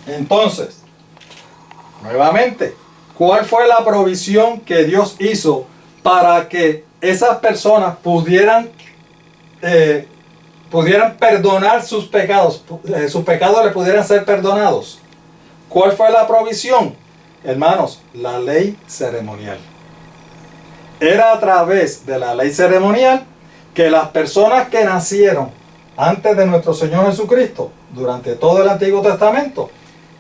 Entonces, nuevamente, ¿cuál fue la provisión que Dios hizo para que esas personas pudieran perdonar sus pecados le pudieran ser perdonados? ¿Cuál fue la provisión? Hermanos, la ley ceremonial. Era a través de la ley ceremonial que las personas que nacieron antes de nuestro Señor Jesucristo, durante todo el Antiguo Testamento,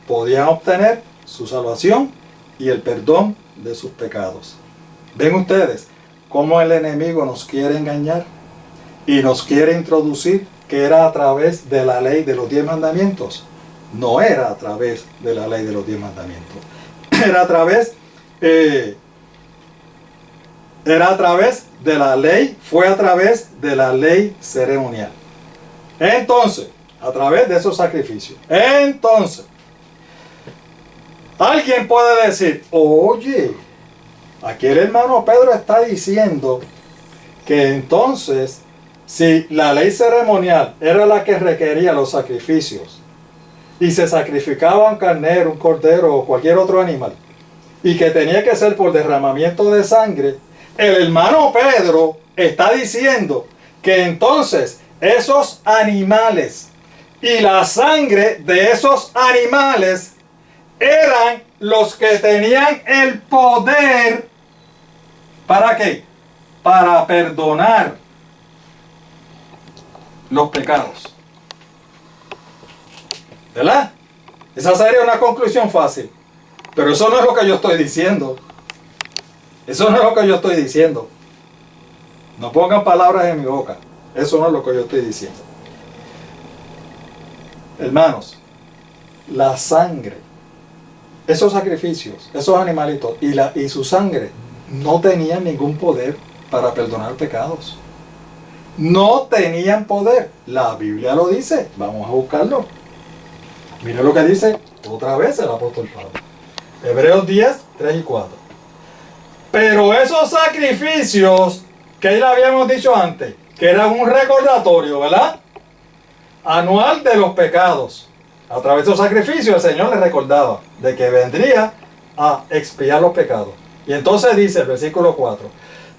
podían obtener su salvación y el perdón de sus pecados. ¿Ven ustedes cómo el enemigo nos quiere engañar y nos quiere introducir que era a través de la ley de los 10 mandamientos? No era a través de la ley de los 10 mandamientos. Era a través de la ley, fue a través de la ley ceremonial. Entonces, a través de esos sacrificios. Entonces, alguien puede decir, oye, aquí el hermano Pedro está diciendo que entonces, si la ley ceremonial era la que requería los sacrificios, y se sacrificaba un carnero, un cordero o cualquier otro animal, y que tenía que ser por derramamiento de sangre, el hermano Pedro está diciendo que entonces esos animales y la sangre de esos animales eran los que tenían el poder. ¿Para qué? Para perdonar los pecados. ¿Verdad? Esa sería una conclusión fácil. Pero eso no es lo que yo estoy diciendo. Eso no es lo que yo estoy diciendo. No pongan palabras en mi boca. Eso no es lo que yo estoy diciendo. Hermanos, la sangre, esos sacrificios, esos animalitos y su sangre no tenían ningún poder para perdonar pecados. No tenían poder. La Biblia lo dice. Vamos a buscarlo. Mira lo que dice otra vez el apóstol Pablo. Hebreos 10, 3 y 4. Pero esos sacrificios que ya habíamos dicho antes, que eran un recordatorio, ¿verdad? Anual de los pecados. A través de esos sacrificios el Señor les recordaba de que vendría a expiar los pecados. Y entonces dice el versículo 4,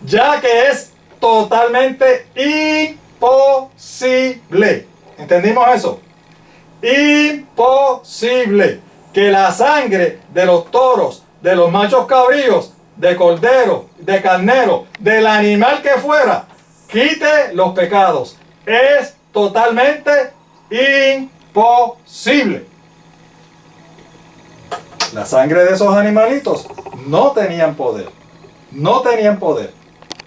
ya que es totalmente imposible. ¿Entendimos eso? Imposible que la sangre de los toros, de los machos cabríos, de cordero, de carnero, del animal que fuera, quite los pecados. Es totalmente imposible. La sangre de esos animalitos no tenían poder. No tenían poder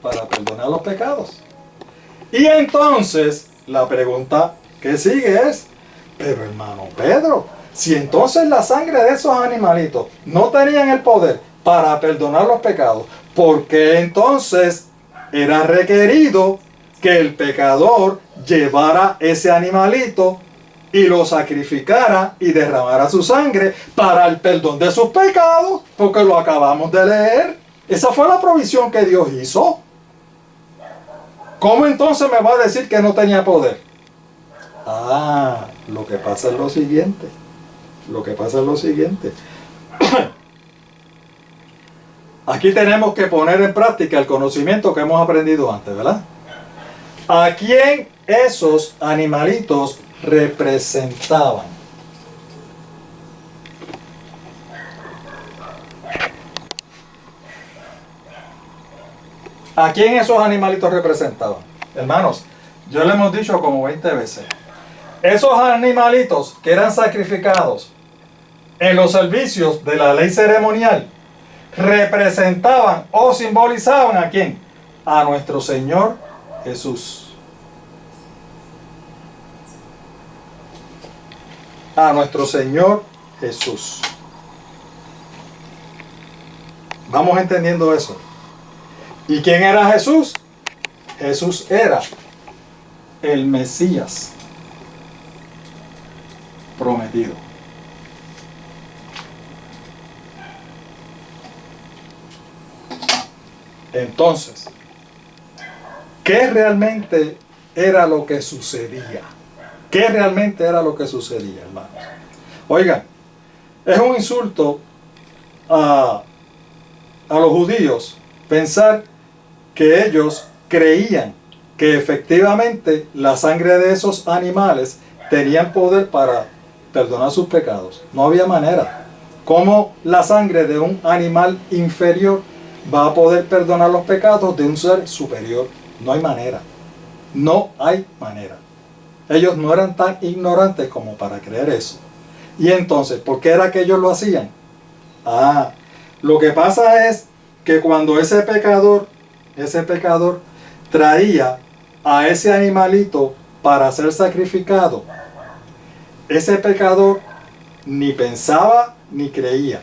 para perdonar los pecados. Y entonces la pregunta que sigue es, pero hermano Pedro, si entonces la sangre de esos animalitos no tenían el poder para perdonar los pecados, ¿por qué entonces era requerido que el pecador llevara ese animalito y lo sacrificara y derramara su sangre para el perdón de sus pecados? Porque lo acabamos de leer. Esa fue la provisión que Dios hizo. ¿Cómo entonces me va a decir que no tenía poder? Lo que pasa es lo siguiente. Lo que pasa es lo siguiente. Aquí tenemos que poner en práctica el conocimiento que hemos aprendido antes, ¿verdad? ¿A quién esos animalitos representaban? ¿A quién esos animalitos representaban? Hermanos, yo le hemos dicho como 20 veces. Esos animalitos que eran sacrificados en los servicios de la ley ceremonial representaban o simbolizaban ¿a quién? A nuestro Señor Jesús. A nuestro Señor Jesús. Vamos entendiendo eso. ¿Y quién era Jesús? Jesús era el Mesías prometido. Entonces, ¿qué realmente era lo que sucedía? ¿Qué realmente era lo que sucedía, hermanos? Oigan, es un insulto a los judíos pensar que ellos creían que efectivamente la sangre de esos animales tenían poder para perdonar sus pecados. No había manera. ¿Cómo la sangre de un animal inferior va a poder perdonar los pecados de un ser superior? No hay manera. No hay manera. Ellos no eran tan ignorantes como para creer eso. Y entonces, ¿por qué era que ellos lo hacían? Lo que pasa es que cuando ese pecador traía a ese animalito para ser sacrificado, ese pecador ni pensaba ni creía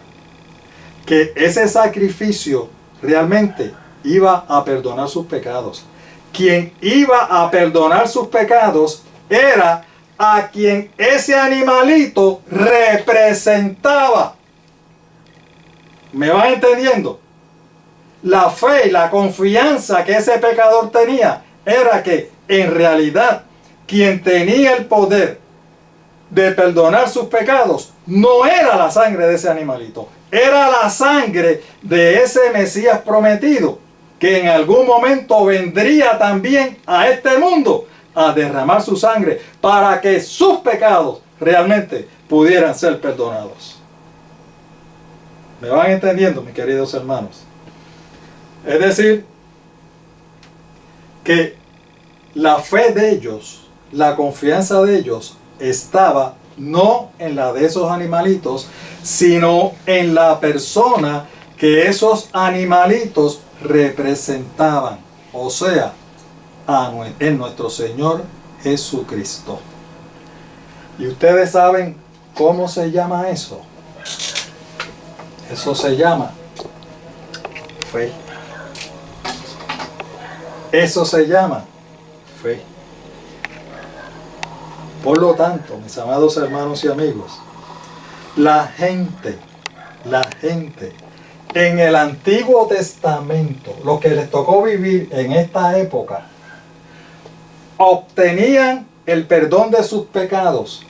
que ese sacrificio realmente iba a perdonar sus pecados. Quien iba a perdonar sus pecados era a quien ese animalito representaba. ¿Me van entendiendo? La fe y la confianza que ese pecador tenía era que en realidad quien tenía el poder de perdonar sus pecados no era la sangre de ese animalito, era la sangre de ese Mesías prometido, que en algún momento vendría también a este mundo a derramar su sangre para que sus pecados realmente pudieran ser perdonados. ¿Me van entendiendo, mis queridos hermanos? Es decir, que la fe de ellos, la confianza de ellos estaba no en la de esos animalitos, sino en la persona que esos animalitos representaban, o sea, en nuestro Señor Jesucristo. ¿Y ustedes saben cómo se llama eso? Eso se llama fe. Eso se llama fe. Por lo tanto, mis amados hermanos y amigos, la gente en el Antiguo Testamento, lo que les tocó vivir en esta época, obtenían el perdón de sus pecados,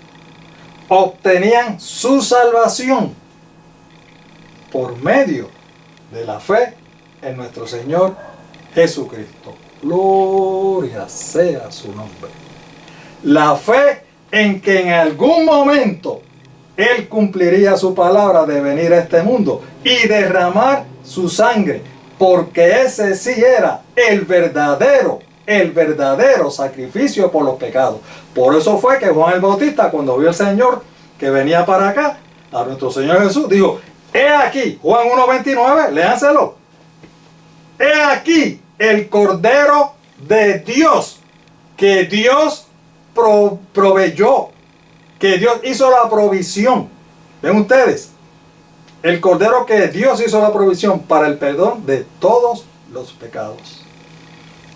obtenían su salvación por medio de la fe en nuestro Señor Jesucristo. Gloria sea su nombre. La fe en que en algún momento Él cumpliría su palabra de venir a este mundo y derramar su sangre, porque ese sí era el verdadero sacrificio por los pecados. Por eso fue que Juan el Bautista, cuando vio al Señor que venía para acá, a nuestro Señor Jesús, dijo: he aquí, Juan 1:29, léanselo. He aquí el Cordero de Dios, que Dios proveyó, que Dios hizo la provisión. ¿Ven ustedes? El Cordero que Dios hizo la provisión para el perdón de todos los pecados.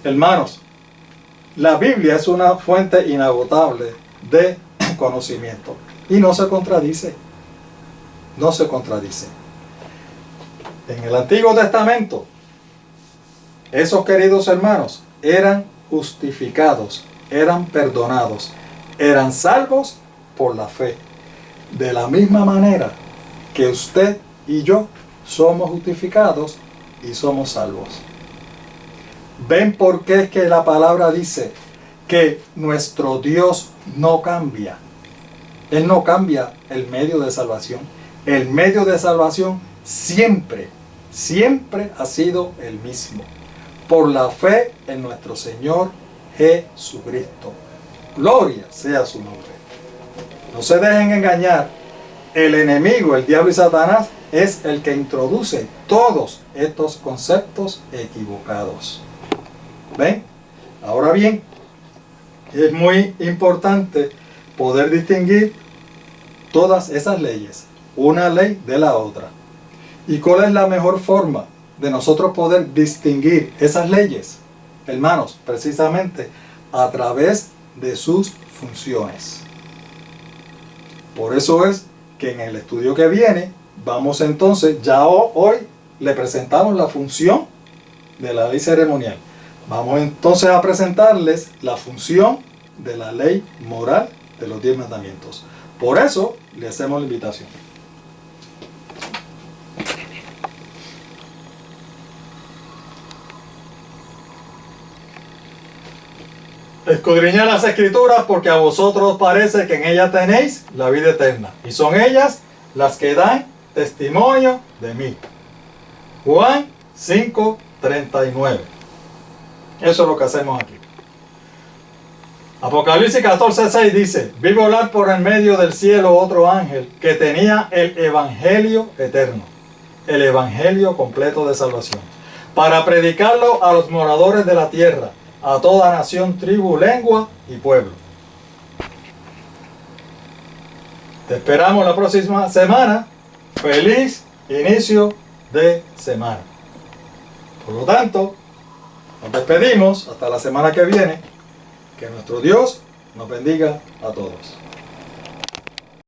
Hermanos, la Biblia es una fuente inagotable de conocimiento y no se contradice. No se contradice. En el Antiguo Testamento, esos queridos hermanos eran justificados, eran perdonados, eran salvos por la fe. De la misma manera que usted y yo somos justificados y somos salvos. ¿Ven por qué es que la palabra dice que nuestro Dios no cambia? Él no cambia el medio de salvación. El medio de salvación siempre ha sido el mismo. Por la fe en nuestro Señor Jesucristo. Gloria sea su nombre. No se dejen engañar. El enemigo, el diablo y Satanás, es el que introduce todos estos conceptos equivocados. ¿Ven? Ahora bien, es muy importante poder distinguir todas esas leyes, una ley de la otra. ¿Y cuál es la mejor forma de nosotros poder distinguir esas leyes? Hermanos, precisamente a través de sus funciones. Por eso es que en el estudio que viene, vamos entonces, ya hoy le presentamos la función de la ley ceremonial. Vamos entonces a presentarles la función de la ley moral de los 10 mandamientos. Por eso le hacemos la invitación. Escudriñad las Escrituras, porque a vosotros parece que en ellas tenéis la vida eterna, y son ellas las que dan testimonio de mí. Juan 5:39. Eso es lo que hacemos aquí. Apocalipsis 14:6 dice: vi volar por el medio del cielo otro ángel que tenía el evangelio eterno, el evangelio completo de salvación, para predicarlo a los moradores de la tierra, a toda nación, tribu, lengua y pueblo. Te esperamos la próxima semana. Feliz inicio de semana. Por lo tanto, nos despedimos hasta la semana que viene. Que nuestro Dios nos bendiga a todos.